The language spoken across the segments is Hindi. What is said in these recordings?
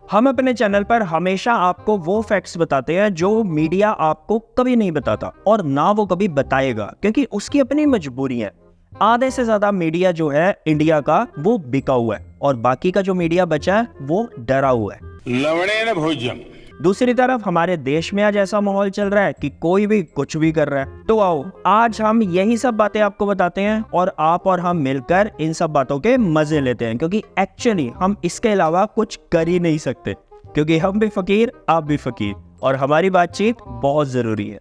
हम अपने चैनल पर हमेशा आपको वो फैक्ट्स बताते हैं जो मीडिया आपको कभी नहीं बताता और ना वो कभी बताएगा, क्योंकि उसकी अपनी मजबूरी है। आधे से ज्यादा मीडिया जो है इंडिया का वो बिका हुआ है और बाकी का जो मीडिया बचा है वो डरा हुआ है। लवणे न भोजन। दूसरी तरफ हमारे देश में आज ऐसा माहौल चल रहा है कि कोई भी कुछ भी कर रहा है। तो आओ आज हम यही सब बातें आपको बताते हैं और आप और हम मिलकर इन सब बातों के मजे लेते हैं, क्योंकि एक्चुअली हम इसके अलावा कुछ कर ही नहीं सकते, क्योंकि हम भी फकीर, आप भी फकीर, और हमारी बातचीत बहुत जरूरी है।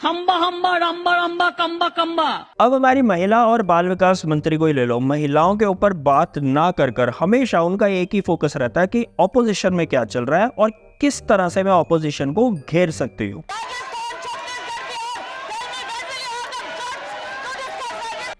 हम्बा हम्बा रम्बा रम्बा कम्बा कम्बा। अब हमारी महिला और बाल विकास मंत्री को ही ले लो। महिलाओं के ऊपर बात ना कर हमेशा उनका एक ही फोकस रहता है कि ऑपोजिशन में क्या चल रहा है और किस तरह से मैं ऑपोजिशन को घेर सकती हूँ।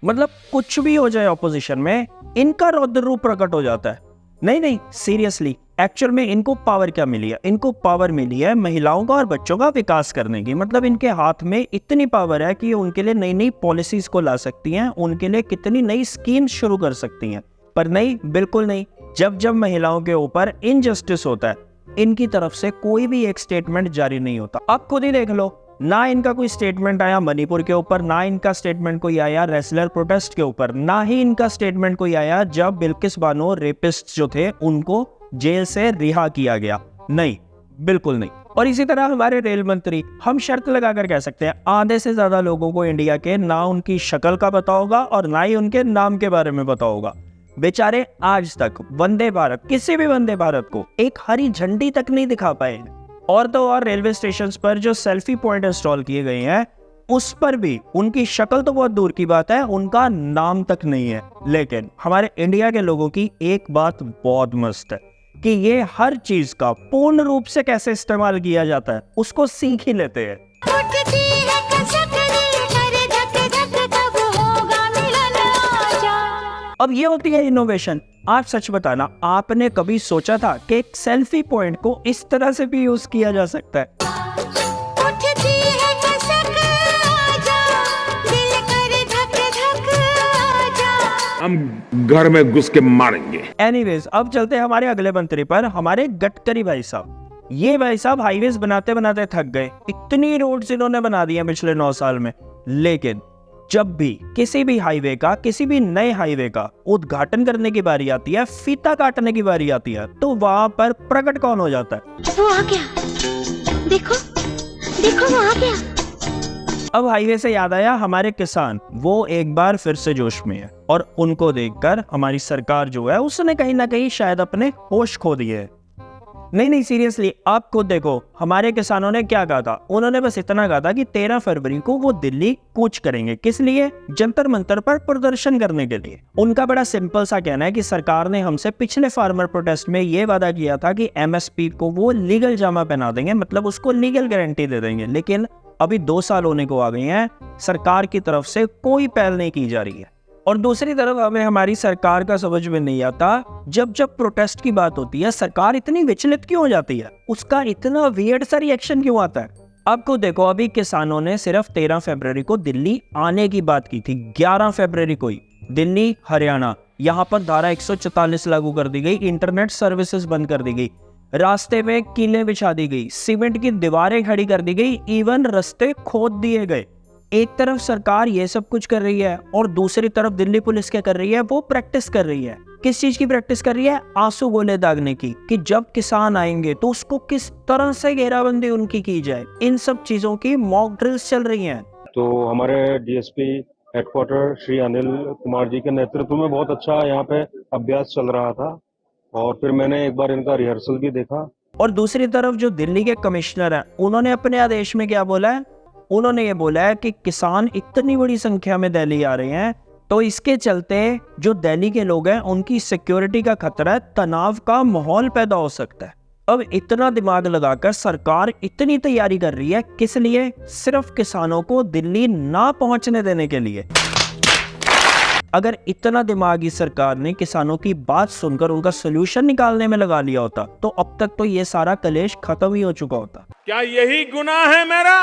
मतलब कुछ भी हो जाए ऑपोजिशन में, इनका रौद्र रूप प्रकट हो जाता है। नहीं सीरियसली, एक्चुअल में इनको पावर क्या मिली है? इनको पावर मिली है महिलाओं का और बच्चों का विकास करने की। मतलब इनके हाथ में इतनी पावर है कि उनके लिए नई नई पॉलिसीज को ला सकती हैं, उनके लिए कितनी नई स्कीम शुरू कर सकती हैं। पर नहीं, बिल्कुल नहीं। जब महिलाओं के ऊपर इनजस्टिस होता है, इनकी तरफ से कोई भी एक स्टेटमेंट जारी नहीं होता। आप खुद ही देख लो, ना इनका कोई स्टेटमेंट आया मणिपुर के ऊपर, ना इनका स्टेटमेंट कोई आया रेसलर प्रोटेस्ट के ऊपर, ना ही इनका स्टेटमेंट कोई आया जब बिल्किस बानो रेपिस्ट जो थे उनको जेल से रिहा किया गया। नहीं, बिल्कुल नहीं। और इसी तरह हमारे रेल मंत्री, हम शर्त लगाकर कह सकते हैं आधे से ज्यादा लोगों को इंडिया के ना उनकी शक्ल का पता होगा और ना ही उनके नाम के बारे में पता होगा। बेचारे आज तक वंदे भारत, किसी भी वंदे भारत को एक हरी झंडी तक नहीं दिखा पाए हैं। और तो और रेलवे स्टेशन पर जो सेल्फी पॉइंट इंस्टॉल किए गए हैं उस पर भी उनकी शक्ल तो बहुत दूर की बात है, उनका नाम तक नहीं है। लेकिन हमारे इंडिया के लोगों की एक बात बहुत मस्त है कि ये हर चीज का पूर्ण रूप से कैसे इस्तेमाल किया जाता है उसको सीख ही लेते हैं। अब ये होती है इनोवेशन। आप सच बताना, आपने कभी सोचा था कि एक सेल्फी पॉइंट को इस तरह से भी यूज किया जा सकता है? हम घर में घुस के मारेंगे। एनीवेज, अब चलते हैं हमारे अगले मंत्री पर, हमारे गडकरी भाई साहब। ये भाई साहब हाईवेज बनाते बनाते थक गए। इतनी रोड्स इन्होंने बना दी है पिछले 9 साल में, लेकिन जब भी किसी भी हाईवे का, किसी भी नए हाईवे का उद्घाटन करने की बारी आती है, फीता काटने की बारी आती है, तो वहां पर प्रकट कौन हो जाता है? वो आ गया, देखो देखो वो आ गया। अब हाईवे से याद आया, हमारे किसान वो एक बार फिर से जोश में है और उनको देखकर हमारी सरकार जो है उसने कहीं ना कहीं शायद अपने होश खो दिए है। नहीं सीरियसली, आप खुद देखो हमारे किसानों ने क्या कहा था। उन्होंने बस इतना कहा था कि 13 फरवरी को वो दिल्ली कूच करेंगे। किस लिए? जंतर मंतर पर प्रदर्शन करने के लिए। उनका बड़ा सिंपल सा कहना है कि सरकार ने हमसे पिछले फार्मर प्रोटेस्ट में ये वादा किया था कि एमएसपी को वो लीगल जामा पहना देंगे, मतलब उसको लीगल गारंटी दे देंगे। लेकिन अभी 2 साल होने को आ गए हैं, सरकार की तरफ से कोई पहल नहीं की जा रही है। और दूसरी तरफ हमें हमारी सरकार का समझ में नहीं आता, जब प्रोटेस्ट की बात होती है सरकार इतनी विचलित क्यों हो जाती है? उसका इतना वियर्ड सा रिएक्शन क्यों आता है? आपको देखो, अभी किसानों ने सिर्फ 13 फरवरी को दिल्ली आने की बात की थी। 11 फरवरी को ही दिल्ली, हरियाणा, यहाँ पर धारा 144 लागू कर दी गई, इंटरनेट सर्विसेज बंद कर दी गई, रास्ते में कीलें बिछा दी गई, सीमेंट की दीवारें खड़ी कर दी गई, इवन रास्ते खोद दिए गए। एक तरफ सरकार ये सब कुछ कर रही है और दूसरी तरफ दिल्ली पुलिस क्या कर रही है? वो प्रैक्टिस कर रही है। किस चीज की प्रैक्टिस कर रही है? आंसू गोले दागने की, कि जब किसान आएंगे तो उसको किस तरह से घेराबंदी उनकी की जाए। इन सब चीजों की मॉक ड्रिल्स चल रही हैं। तो हमारे डीएसपी हेडक्वार्टर श्री अनिल कुमार जी के नेतृत्व में बहुत अच्छा यहाँ पे अभ्यास चल रहा था और फिर मैंने एक बार इनका रिहर्सल भी देखा। और दूसरी तरफ जो दिल्ली के कमिश्नर हैं, उन्होंने अपने आदेश में क्या बोला है? उन्होंने ये बोला है कि किसान इतनी बड़ी संख्या में दिल्ली आ रहे हैं तो इसके चलते जो दिल्ली के लोग हैं उनकी सिक्योरिटी का खतरा है, तनाव का माहौल पैदा हो सकता है। अब इतना दिमाग लगाकर सरकार इतनी तैयारी कर रही है, किस लिए? सिर्फ किसानों को दिल्ली ना पहुंचने देने के लिए। अगर इतना दिमाग इस सरकार ने किसानों की बात सुनकर उनका सोल्यूशन निकालने में लगा लिया होता तो अब तक तो ये सारा कलेश खत्म ही हो चुका होता। क्या यही गुनाह है मेरा?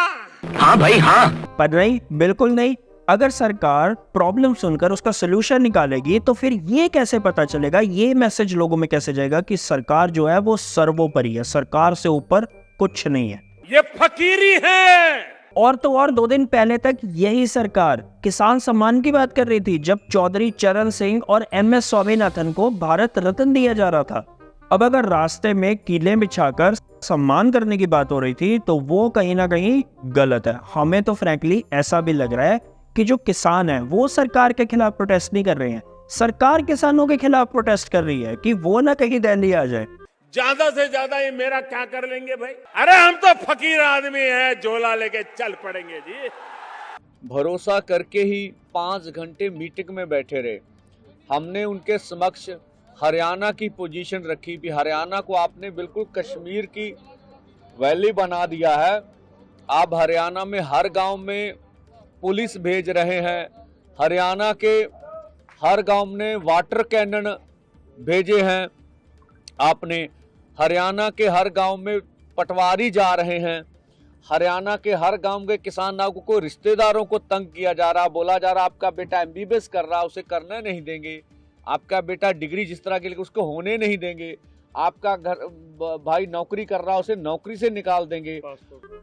हाँ भाई हाँ। पर नहीं, बिल्कुल नहीं। अगर सरकार प्रॉब्लम सुनकर उसका सोल्यूशन निकालेगी तो फिर ये कैसे पता चलेगा, ये मैसेज लोगों में कैसे जाएगा कि सरकार जो है वो सर्वोपरि है, सरकार से ऊपर कुछ नहीं है। ये फकीरी है। और तो और 2 दिन पहले तक यही सरकार किसान सम्मान की बात कर रही थी, जब चौधरी चरण सिंह और MS स्वामीनाथन को भारत रत्न दिया जा रहा था। अब अगर रास्ते में कीले बिछाकर सम्मान करने की बात हो रही थी तो वो कहीं ना कहीं गलत है। हमें तो फ्रैंकली ऐसा भी लग रहा है कि जो किसान है वो सरकार के खिलाफ प्रोटेस्ट नहीं कर रहे हैं, सरकार किसानों के खिलाफ प्रोटेस्ट कर रही है कि वो ना कहीं दिल्ली आ जाए। ज्यादा से ज्यादा ये मेरा क्या कर लेंगे भाई? अरे हम तो फकीर आदमी हैं, झोला लेके चल पड़ेंगे जी। भरोसा करके ही 5 घंटे मीटिंग में बैठे रहे। हमने उनके समक्ष हरियाणा की पोजीशन रखी भी, हरियाणा को आपने बिल्कुल कश्मीर की वैली बना दिया है। आप हरियाणा में हर गांव में पुलिस भेज रहे हैं, हरियाणा के हर गांव में वाटर कैनन भेजे हैं आपने, हरियाणा के हर गांव में पटवारी जा रहे हैं, हरियाणा के हर गांव के किसानों को रिश्तेदारों को तंग किया जा रहा, बोला जा रहा आपका बेटा MBBS कर रहा उसे करने नहीं देंगे, आपका बेटा डिग्री जिस तरह के लिए उसको होने नहीं देंगे, आपका घर भाई नौकरी कर रहा उसे नौकरी से निकाल देंगे।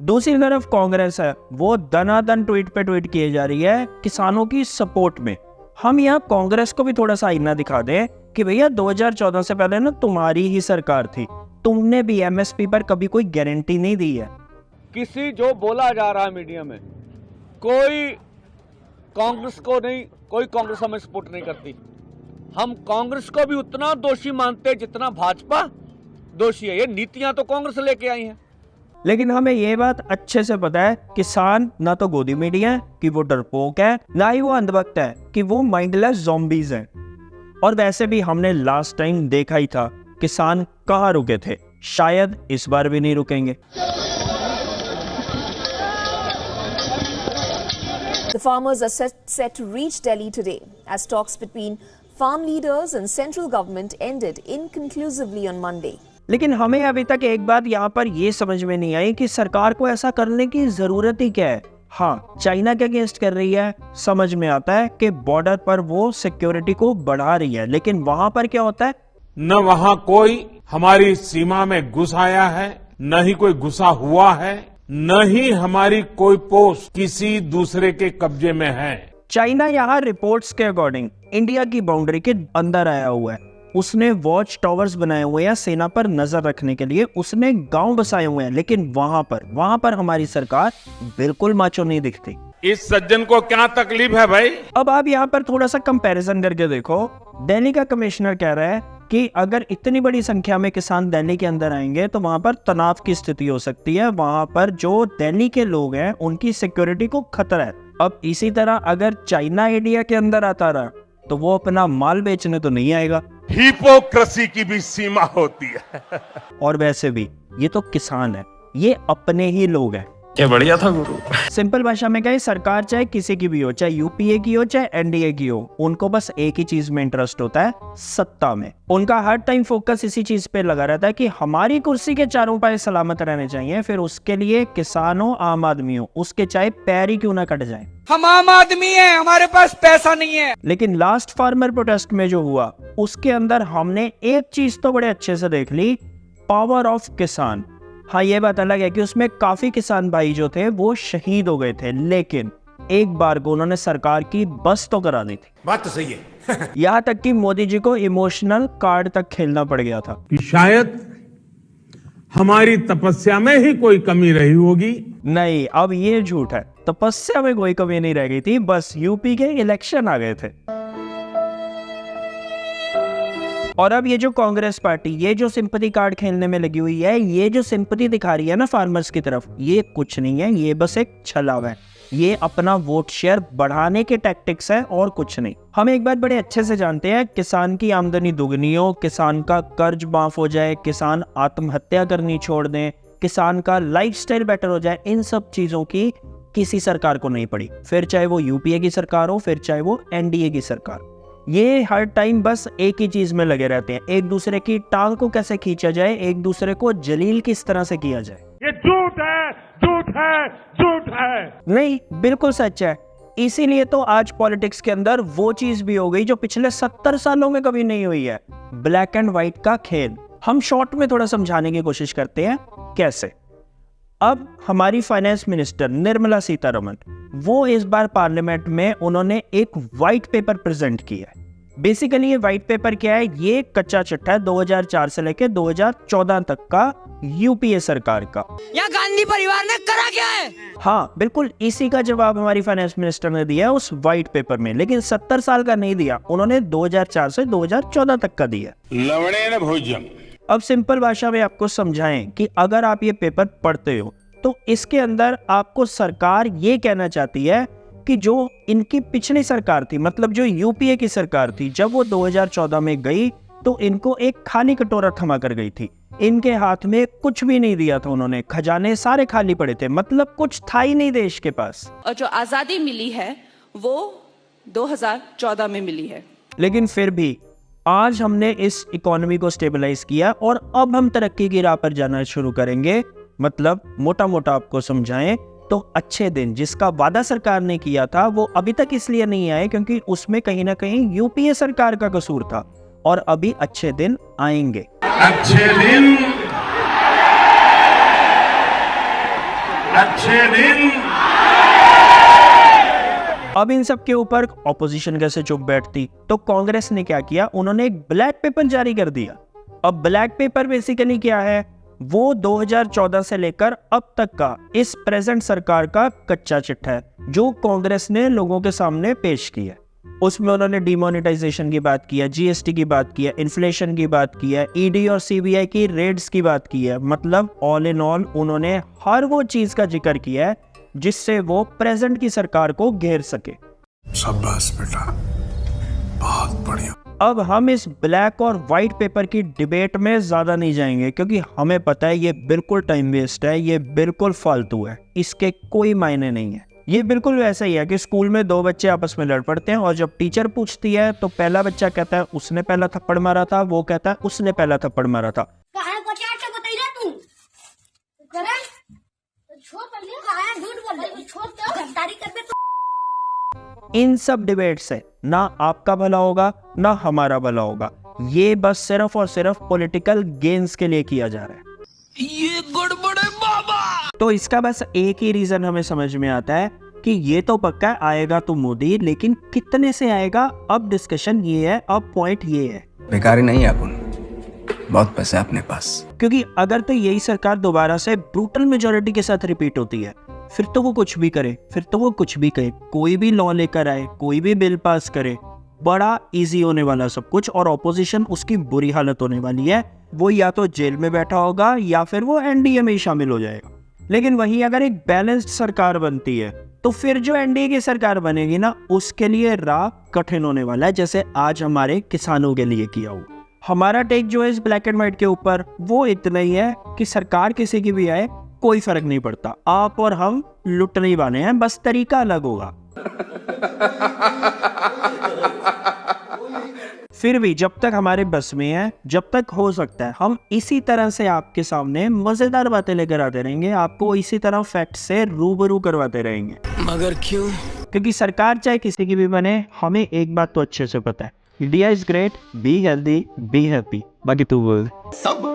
दूसरी तरफ कांग्रेस है, वो दनादन ट्वीट पे ट्वीट किए जा रही है किसानों की सपोर्ट में। हम यहाँ कांग्रेस को भी थोड़ा सा आईना दिखा दें कि भैया 2014 से पहले ना तुम्हारी ही सरकार थी, तुमने भी MSP पर कभी कोई गारंटी नहीं दी है। किसी जो बोला जा रहा है मीडिया में, कोई कांग्रेस को नहीं, कोई कांग्रेस हमें सपोर्ट नहीं करती। हम कांग्रेस को भी उतना दोषी मानते हैं जितना भाजपा दोषी है। ये नीतियां तो कांग्रेस लेके आई हैं। लेकिन हमें ये बात अच्छे से पता है, किसान ना तो गोदी मीडिया है कि वो डरपोक है, ना ही वो अंधभक्त है कि वो माइंडलेस ज़ॉम्बीज हैं। और वैसे भी हमने लास्ट टाइम देखा ही था किसान कहाँ रुके थे, शायद इस बार भी नहीं रुकेंगे। The farmers are set to reach Delhi today as talks between farm leaders and central government ended inconclusively on Monday. लेकिन हमें अभी तक एक बात यहाँ पर ये समझ में नहीं आई कि सरकार को ऐसा करने की जरूरत ही क्या है। हाँ, चाइना के अगेंस्ट कर रही है, समझ में आता है कि बॉर्डर पर वो सिक्योरिटी को बढ़ा रही है, लेकिन वहां पर क्या होता है, न वहां कोई हमारी सीमा में घुस आया है, न ही कोई घुसा हुआ है, न ही हमारी कोई पोस्ट किसी दूसरे के कब्जे में है। चाइना यहाँ रिपोर्ट्स के अकॉर्डिंग इंडिया की बाउंड्री के अंदर आया हुआ है। उसने वॉच टावर्स बनाए हुए हैं सेना पर नजर रखने के लिए, उसने गांव बसाए हुए हैं, लेकिन वहां पर हमारी सरकार बिल्कुल माचो नहीं दिखती। इस सज्जन को क्या तकलीफ है भाई? अब आप यहाँ पर थोड़ा सा कंपैरिजन करके देखो। दिल्ली का कमिश्नर कह रहा है कि अगर इतनी बड़ी संख्या में किसान दिल्ली के अंदर आएंगे तो वहां पर तनाव की स्थिति हो सकती है, वहां पर जो दिल्ली के लोग हैं उनकी सिक्योरिटी को खतरा है। अब इसी तरह अगर चाइना इंडिया के अंदर आता रहा तो वो अपना माल बेचने तो नहीं आएगा। हिपोक्रेसी की भी सीमा होती है। और वैसे भी ये तो किसान है, ये अपने ही लोग हैं। क्या बढ़िया था गुरु। सिंपल भाषा में कहें, सरकार चाहे किसी की भी हो, चाहे UPA की हो चाहे NDA की हो, उनको बस एक ही चीज में इंटरेस्ट होता है, सत्ता में। उनका हर टाइम फोकस इसी चीज पे लगा रहता है कि हमारी कुर्सी के चारों पाए सलामत रहने चाहिए, फिर उसके लिए किसान हो आम आदमी हो, उसके चाहे पैर ही क्यों ना कट जाए। हम आम आदमी हैं, हमारे पास पैसा नहीं है। लेकिन लास्ट फार्मर प्रोटेस्ट में जो हुआ उसके अंदर हमने एक चीज तो बड़े अच्छे से देख ली, पावर ऑफ किसान। हाँ, ये बात अलग है कि उसमें काफी किसान भाई जो थे वो शहीद हो गए थे, लेकिन एक बार को उन्होंने सरकार की बस तो करा दी थी। बात तो सही है। यहाँ तक कि मोदी जी को इमोशनल कार्ड तक खेलना पड़ गया था कि शायद हमारी तपस्या में ही कोई कमी रही होगी। नहीं, अब ये झूठ है, तपस्या में कोई कमी नहीं रह गई थी, बस UP के इलेक्शन आ गए थे। और अब ये जो कांग्रेस पार्टी ये जो सिंपैथी कार्ड खेलने में लगी हुई है, ये जो सिंपैथी दिखा रही है ना फार्मर्स की तरफ, ये कुछ नहीं है, ये बस एक छलावा है। ये अपना वोट शेयर बढ़ाने के टैक्टिक्स है और कुछ नहीं। हम एक बात बड़े अच्छे से जानते हैं, किसान की आमदनी दुगनी हो, किसान का कर्ज माफ हो जाए, किसान आत्महत्या करनी छोड़ दें, किसान का लाइफस्टाइल बेटर हो जाए, इन सब चीजों की किसी सरकार को नहीं पड़ी, फिर चाहे वो UPA की सरकार हो, फिर चाहे वो NDA की सरकार। ये हर टाइम बस एक ही चीज में लगे रहते हैं, एक दूसरे की टांग को कैसे खींचा जाए, एक दूसरे को जलील किस तरह से किया जाए। ये झूठ है, झूठ है, झूठ है। नहीं, बिल्कुल सच है। इसीलिए तो आज पॉलिटिक्स के अंदर वो चीज भी हो गई जो पिछले 70 सालों में कभी नहीं हुई है, ब्लैक एंड व्हाइट का खेल। हम शॉर्ट में थोड़ा समझाने की कोशिश करते हैं कैसे। अब हमारी फाइनेंस मिनिस्टर निर्मला सीतारमण, वो इस बार पार्लियामेंट में उन्होंने एक व्हाइट पेपर प्रेजेंट किया है। बेसिकली ये व्हाइट पेपर क्या है, ये कच्चा चिट्ठा है 2004 से लेकर 2014 तक का यूपीए सरकार का। या गांधी परिवार ने करा क्या है? हाँ बिल्कुल, इसी का जवाब हमारी फाइनेंस मिनिस्टर ने दिया उस व्हाइट पेपर में, लेकिन 70 साल का नहीं दिया, उन्होंने 2004 से 2014 तक का दिया। लवणे न भोजम। अब सिंपल भाषा में आपको समझाएं कि अगर आप ये पेपर पढ़ते हो तो इसके अंदर आपको सरकार ये कहना चाहती है कि जो इनकी पिछली सरकार थी, मतलब जो यूपीए की सरकार थी, जब वो 2014 में गई तो इनको एक खाली कटोरा थमा कर गई थी। इनके हाथ में कुछ भी नहीं दिया था उन्होंने, खजाने सारे खाली पड़े थे, मतलब कुछ था ही नहीं देश के पास। और जो आजादी मिली है वो 2014 में मिली है। लेकिन फिर भी आज हमने इस इकोनॉमी को स्टेबलाइज किया और अब हम तरक्की की राह पर जाना शुरू करेंगे। मतलब मोटा मोटा आपको समझाएं तो अच्छे दिन जिसका वादा सरकार ने किया था वो अभी तक इसलिए नहीं आए क्योंकि उसमें कहीं ना कहीं यूपीए सरकार का कसूर था, और अभी अच्छे दिन आएंगे। अच्छे दिन, अच्छे दिन। अब इन सब के ऊपर ऑपोजिशन कैसे चुप बैठती, तो कांग्रेस ने क्या किया, उन्होंने एक ब्लैक पेपर जारी कर दिया। अब ब्लैक पेपर बेसिकली क्या है, वो 2014 से लेकर अब तक का इस प्रेजेंट सरकार का कच्चा चिट्ठा है जो कांग्रेस ने लोगों के सामने पेश किया। उसमें उन्होंने डिमोनेटाइजेशन की बात की है, जीएसटी की बात की है, इन्फ्लेशन की बात की है, ईडी और सीबीआई की रेड्स की बात की है। मतलब ऑल इन ऑल उन्होंने हर वो चीज का जिक्र किया है जिससे वो प्रेजेंट की सरकार को घेर सके। शाबाश बेटा, बहुत बढ़िया। अब हम इस ब्लैक और व्हाइट पेपर की डिबेट में ज्यादा नहीं जाएंगे क्योंकि हमें पता है ये बिल्कुल टाइम वेस्ट है, ये बिल्कुल फालतू है, इसके कोई मायने नहीं है। ये बिल्कुल वैसा ही है कि स्कूल में दो बच्चे आपस में लड़ पड़ते हैं और जब टीचर पूछती है तो पहला बच्चा कहता है उसने पहला थप्पड़ मारा था, वो कहता है उसने पहला थप्पड़ मारा था। इन सब डिबेट से ना आपका भला होगा ना हमारा भला होगा, ये बस सिर्फ और सिर्फ पॉलिटिकल गेन्स के लिए किया जा रहा है। ये गड़बड़ है बाबा। तो इसका बस एक ही रीजन हमें समझ में आता है कि ये तो पक्का आएगा तो मोदी, लेकिन कितने से आएगा अब डिस्कशन ये है, अब पॉइंट ये है। बेकारी नहीं है अपन, बहुत पैसा है अपने पास। क्योंकि अगर तो यही सरकार दोबारा से ब्रूटल मेजोरिटी के साथ रिपीट होती है फिर तो वो कुछ भी करे, फिर तो वो कुछ भी कहे, कोई भी लॉ लेकर आए, कोई भी बिल पास करे, बड़ा इजी होने वाला सब कुछ, और ऑपोजिशन उसकी बुरी हालत होने वाली है। वो या तो जेल में बैठा होगा या फिर वो एनडीए में ही शामिल हो जाएगा। लेकिन वहीं अगर एक बैलेंस्ड सरकार बनती है तो फिर जो एनडीए की सरकार बनेगी ना, उसके लिए राह कठिन होने वाला है, जैसे आज हमारे किसानों के लिए किया हुआ। हमारा टेक जो है इस ब्लैक एंड व्हाइट के ऊपर वो इतना ही है कि सरकार किसी की भी आए कोई फर्क नहीं पड़ता, आप और हम लुटने ही वाले हैं, बस तरीका अलग होगा। फिर भी जब तक हमारे बस में है, जब तक हो सकता है, हम इसी तरह से आपके सामने मजेदार बातें लेकर आते रहेंगे, आपको इसी तरह फैक्ट से रूबरू करवाते रहेंगे। मगर क्यों? क्योंकि सरकार चाहे किसी की भी बने, हमें एक बात तो अच्छे से पता है, India is great, be healthy, be happy. बाकी तू बोल। सब